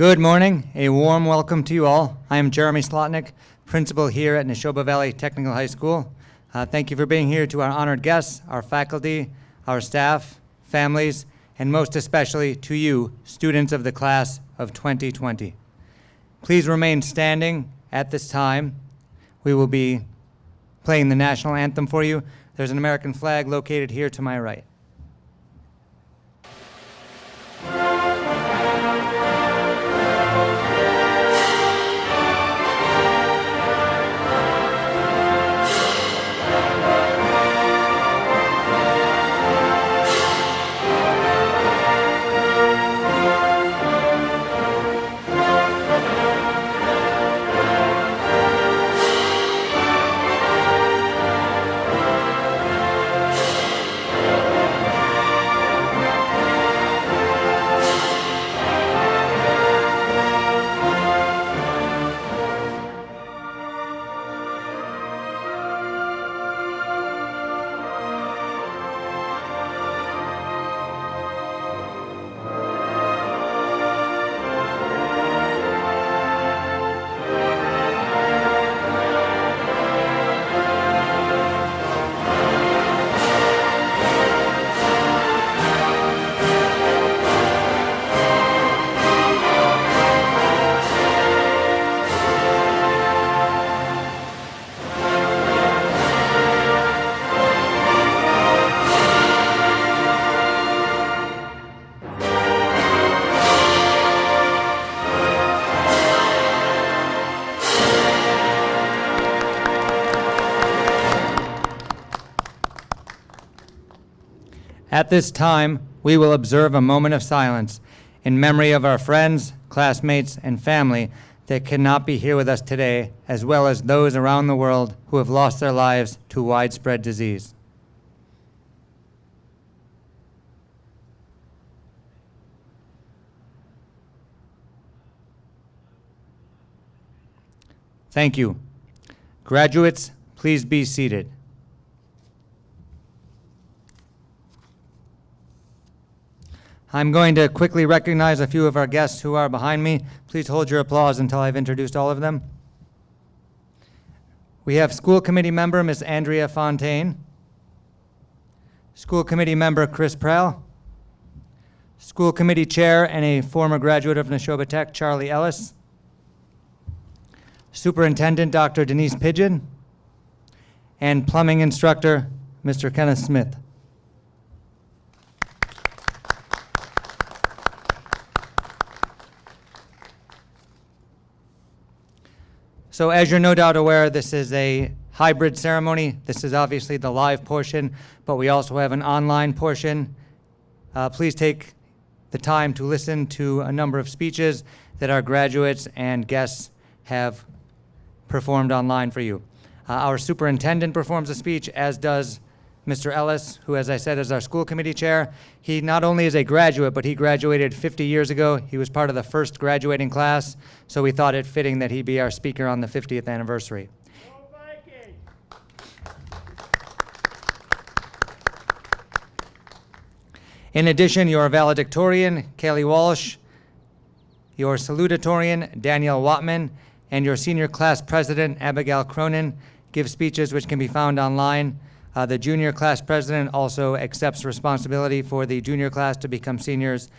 Good morning. A warm welcome to you all. I am Jeremy Slotnick, principal here at Nashoba Valley Technical High School. Thank you for being here to our honored guests, our faculty, our staff, families, and most especially to you, students of the class of 2020. Please remain standing at this time. We will be playing the national anthem for you. There's an American flag located here to my right. At this time, we will observe a moment of silence in memory of our friends, classmates, and family that cannot be here with us today, as well as those around the world who have lost their lives to widespread disease. Thank you. Graduates, please be seated. I'm going to quickly recognize a few of our guests who are behind me. Please hold your applause until I've introduced all of them. We have school committee member Ms. Andrea Fontaine, school committee member Chris Prell, school committee chair and a former graduate of Nashoba Tech, Charlie Ellis, superintendent Dr. Denise Pidgeon, and plumbing instructor Mr. Kenneth Smith. So as you're no doubt aware, this is a hybrid ceremony. This is obviously the live portion, but we also have an online portion. Please take the time to listen to a number of speeches that our graduates and guests have performed online for you. Our superintendent performs a speech, as does Mr. Ellis, who, as I said, is our school committee chair. He not only is a graduate, but he graduated 50 years ago. He was part of the first graduating class, so we thought it fitting that he be our speaker on the 50th anniversary. Go Vikings! In addition, your valedictorian, Kaylee Walsh, your salutatorian, Danielle Watman, and your senior class president, Abigail Cronin, give speeches which can be found online. The junior class president also accepts responsibility for the junior class to become seniors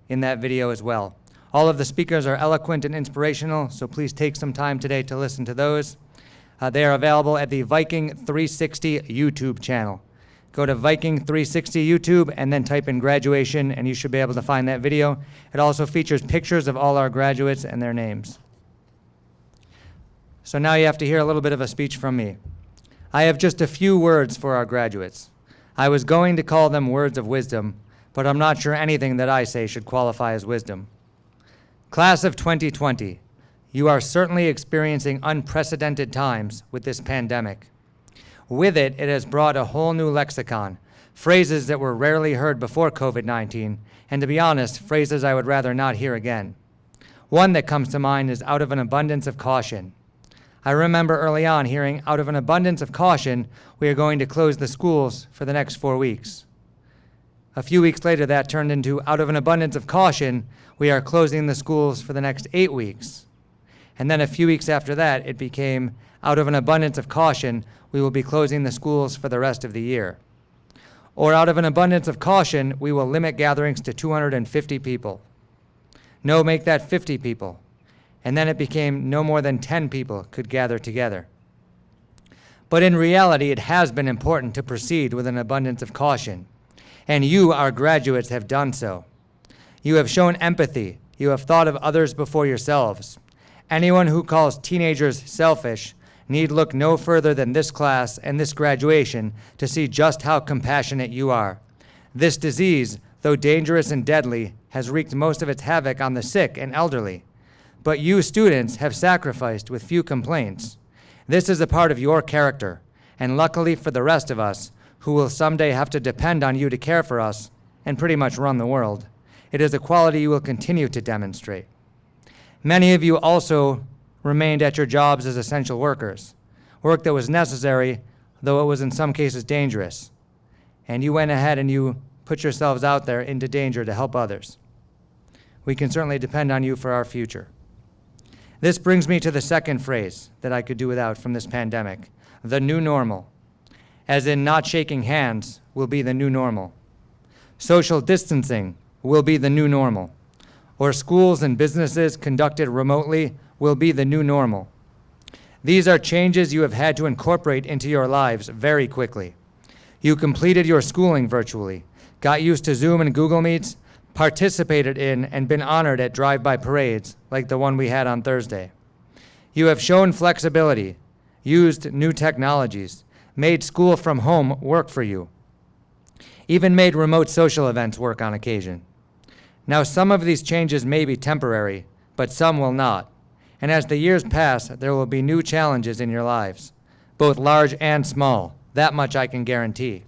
in that video as well. All of the speakers are eloquent and inspirational, so please take some time today to listen to those. They are available at the Viking 360 YouTube channel. Go to Viking 360 YouTube and then type in graduation and you should be able to find that video. It also features pictures of all our graduates and their names. So now you have to hear a little bit of a speech from me. I have just a few words for our graduates. I was going to call them words of wisdom, but I'm not sure anything that I say should qualify as wisdom. Class of 2020, you are certainly experiencing unprecedented times with this pandemic. With it, it has brought a whole new lexicon, phrases that were rarely heard before COVID-19, and to be honest, phrases I would rather not hear again. One that comes to mind is out of an abundance of caution. I remember early on hearing, out of an abundance of caution, we are going to close the schools for the next 4 weeks. A few weeks later, that turned into, out of an abundance of caution, we are closing the schools for the next 8 weeks. And then a few weeks after that, it became, out of an abundance of caution, we will be closing the schools for the rest of the year. Or out of an abundance of caution, we will limit gatherings to 250 people. No, make that 50 people. And then it became no more than 10 people could gather together. But in reality, it has been important to proceed with an abundance of caution. And you, our graduates, have done so. You have shown empathy. You have thought of others before yourselves. Anyone who calls teenagers selfish need look no further than this class and this graduation to see just how compassionate you are. This disease, though dangerous and deadly, has wreaked most of its havoc on the sick and elderly. But you students have sacrificed with few complaints. This is a part of your character, and luckily for the rest of us, who will someday have to depend on you to care for us and pretty much run the world, it is a quality you will continue to demonstrate. Many of you also remained at your jobs as essential workers, work that was necessary, though it was in some cases dangerous. And you went ahead and you put yourselves out there into danger to help others. We can certainly depend on you for our future. This brings me to the second phrase that I could do without from this pandemic, the new normal. As in, not shaking hands will be the new normal. Social distancing will be the new normal. Or schools and businesses conducted remotely will be the new normal. These are changes you have had to incorporate into your lives very quickly. You completed your schooling virtually, got used to Zoom and Google Meets, participated in and been honored at drive-by parades like the one we had on Thursday. You have shown flexibility, used new technologies, made school from home work for you, even made remote social events work on occasion. Now, some of these changes may be temporary, but some will not. And as the years pass, there will be new challenges in your lives, both large and small. That much I can guarantee.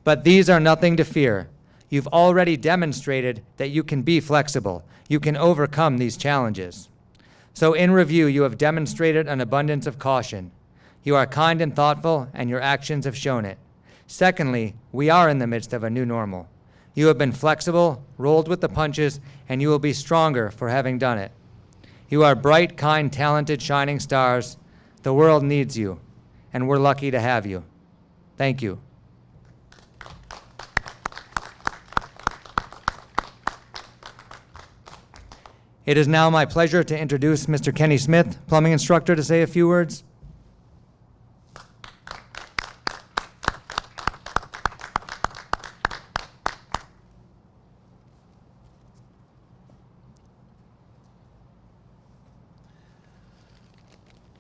But these are nothing to fear. You've already demonstrated that you can be flexible. You can overcome these challenges. So in review, you have demonstrated an abundance of caution. You are kind and thoughtful, and your actions have shown it. Secondly, we are in the midst of a new normal. You have been flexible, rolled with the punches, and you will be stronger for having done it. You are bright, kind, talented, shining stars. The world needs you, and we're lucky to have you. Thank you. It is now my pleasure to introduce Mr. Kenny Smith, plumbing instructor, to say a few words.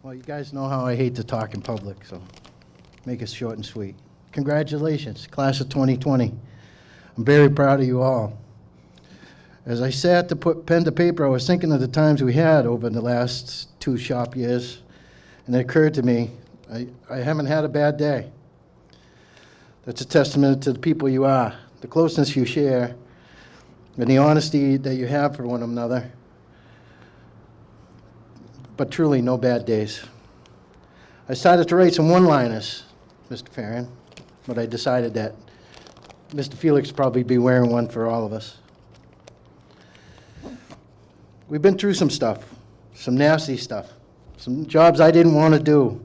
Well, you guys know how I hate to talk in public, so make it short and sweet. Congratulations, class of 2020. I'm very proud of you all. As I sat to put pen to paper, I was thinking of the times we had over the last 2 shop years, and it occurred to me, I haven't had a bad day. That's a testament to the people you are, the closeness you share, and the honesty that you have for one another. But truly, no bad days. I started to write some one-liners, Mr. Farron, but I decided that Mr. Felix would probably be wearing one for all of us. We've been through some stuff, some nasty stuff, some jobs I didn't want to do,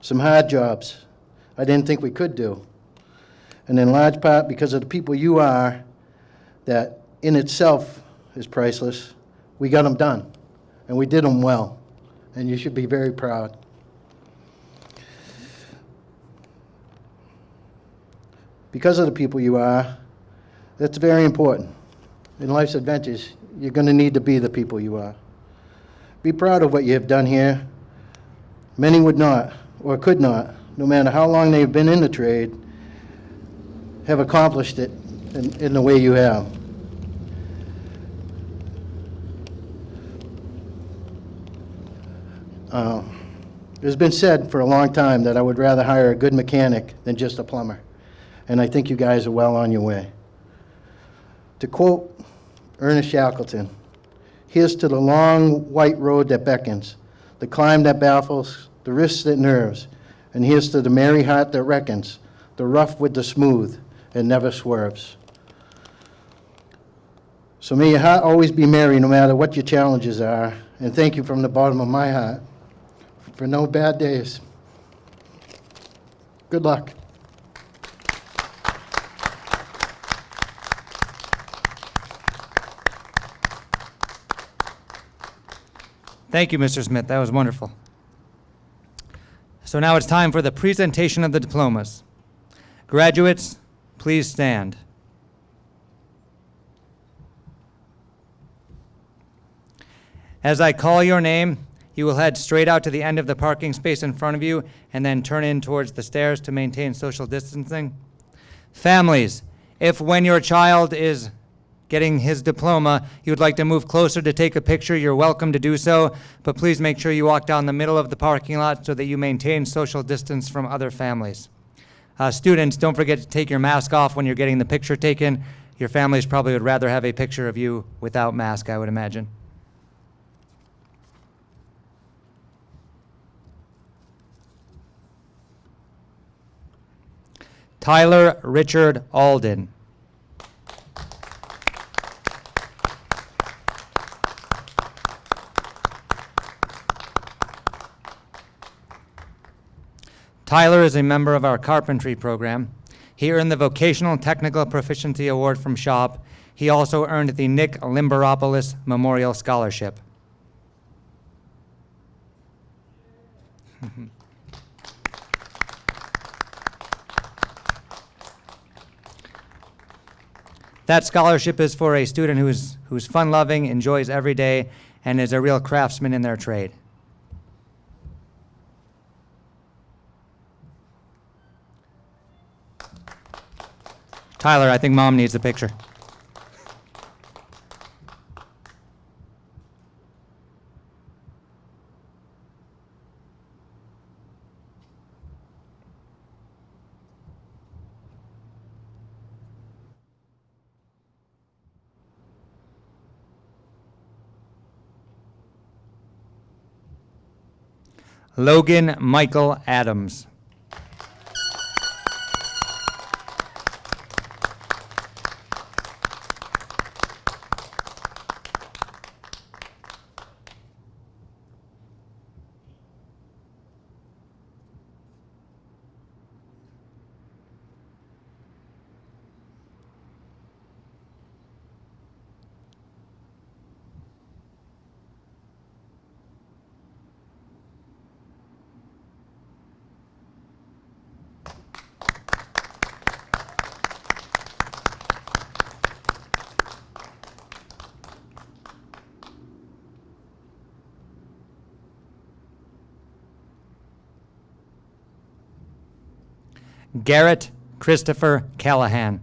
some hard jobs I didn't think we could do. And in large part because of the people you are, that in itself is priceless, we got them done, and we did them well, and you should be very proud. Because of the people you are, that's very important. In life's adventures, you're going to need to be the people you are. Be proud of what you have done here. Many would not, or could not, no matter how long they've been in the trade, have accomplished it in the way you have. It's been said for a long time that I would rather hire a good mechanic than just a plumber, and I think you guys are well on your way. To quote Ernest Shackleton, "Here's to the long white road that beckons, the climb that baffles, the risk that nerves, and here's to the merry heart that reckons, the rough with the smooth and never swerves." So may your heart always be merry no matter what your challenges are. And thank you from the bottom of my heart for no bad days. Good luck. Thank you, Mr. Smith. That was wonderful. So now it's time for the presentation of the diplomas. Graduates, please stand. As I call your name, you will head straight out to the end of the parking space in front of you and then turn in towards the stairs to maintain social distancing. Families, if when your child is getting his diploma, you would like to move closer to take a picture, you're welcome to do so, but please make sure you walk down the middle of the parking lot so that you maintain social distance from other families. Students, don't forget to take your mask off when you're getting the picture taken. Your families probably would rather have a picture of you without mask, I would imagine. Tyler Richard Alden. Tyler is a member of our Carpentry program. He earned the Vocational Technical Proficiency Award from SHOP. He also earned the Nick Limberopoulos Memorial Scholarship. That scholarship is for a student who's fun-loving, enjoys every day, and is a real craftsman in their trade. Tyler, I think Mom needs a picture. Logan Michael Adams. Garrett Christopher Callahan.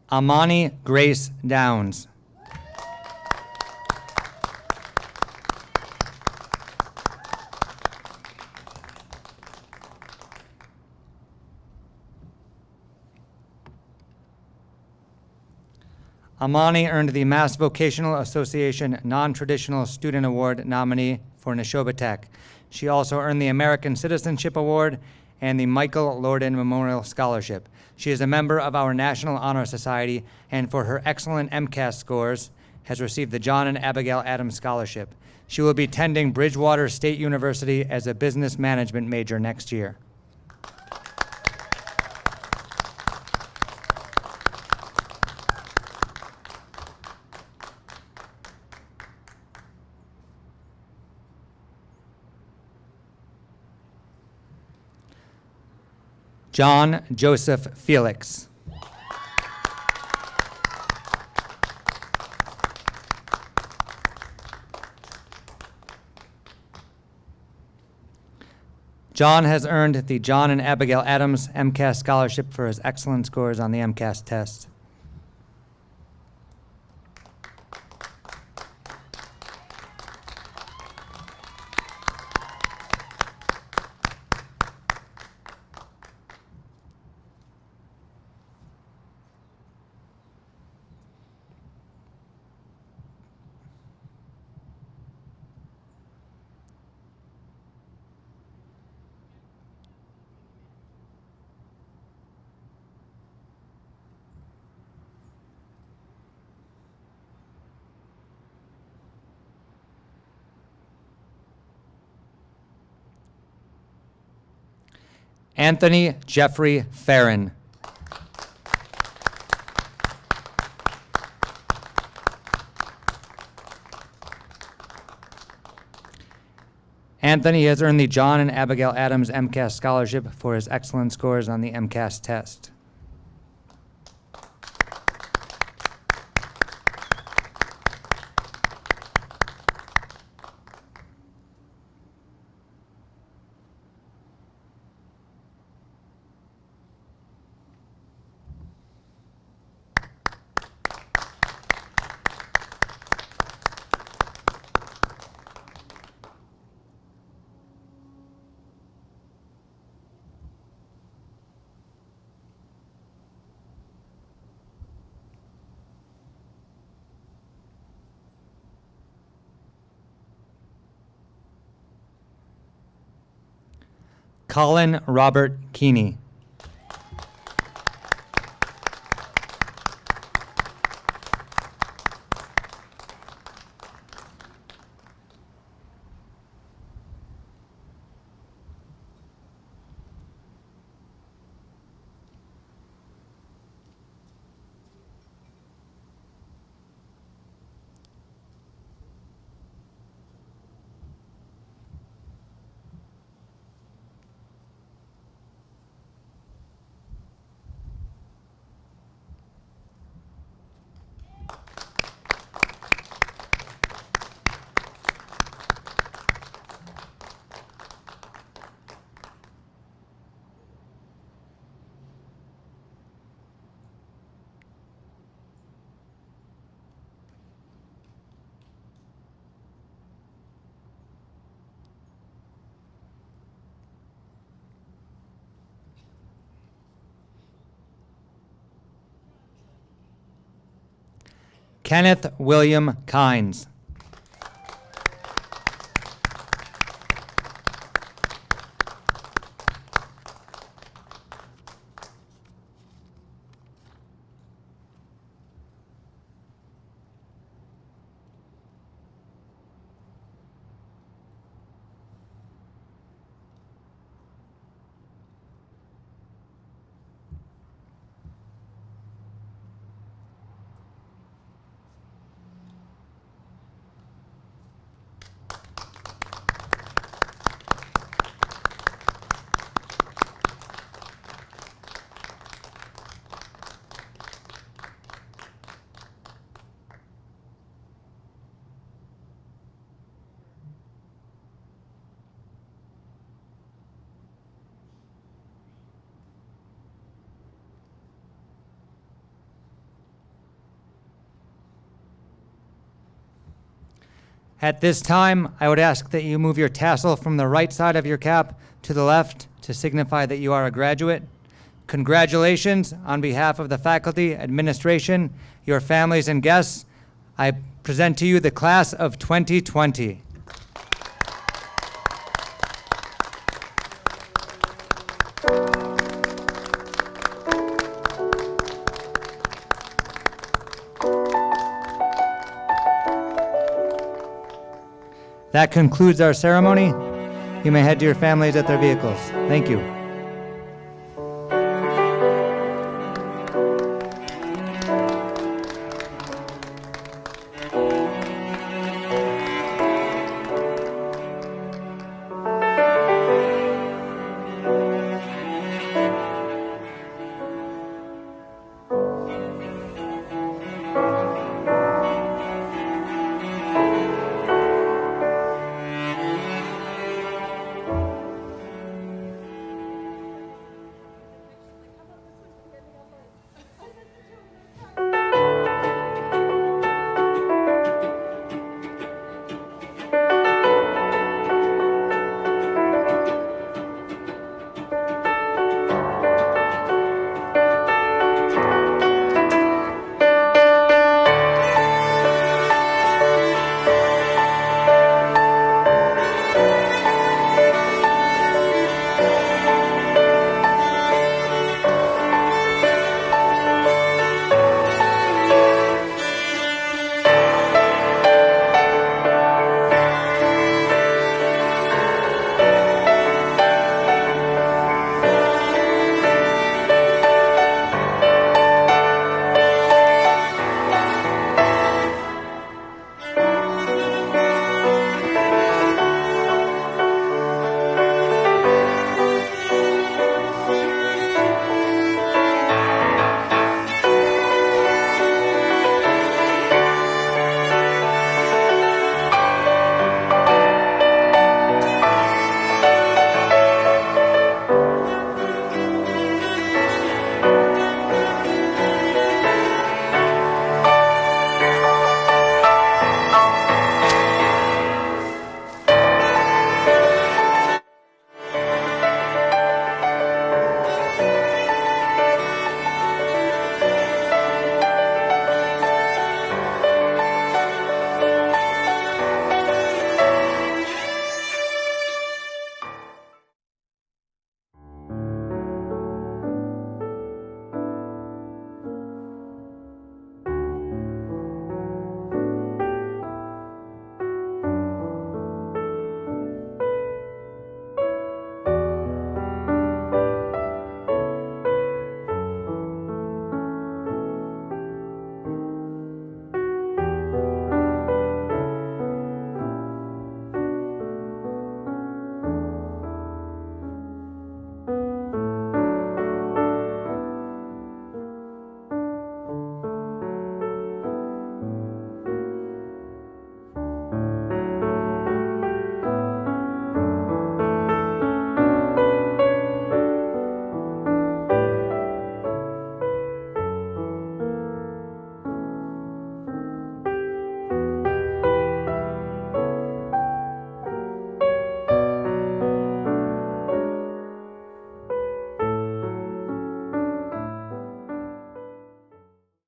Amani Grace Downs. Amani earned the Mass Vocational Association Non-Traditional Student Award nominee for Nashoba Tech. She also earned the American Citizenship Award and the Michael Lorden Memorial Scholarship. She is a member of our National Honor Society, and for her excellent MCAS scores, has received the John and Abigail Adams Scholarship. She will be attending Bridgewater State University as a business management major next year. John Joseph Felix. John has earned the John and Abigail Adams MCAS Scholarship for his excellent scores on the MCAS test. Anthony Jeffrey Farron. Anthony has earned the John and Abigail Adams MCAS Scholarship for his excellent scores on the MCAS test. Colin Robert Keeney. Kenneth William Kynes. At this time, I would ask that you move your tassel from the right side of your cap to the left to signify that you are a graduate. Congratulations on behalf of the faculty, administration, your families, and guests. I present to you the class of 2020. That concludes our ceremony. You may head to your families at their vehicles. Thank you.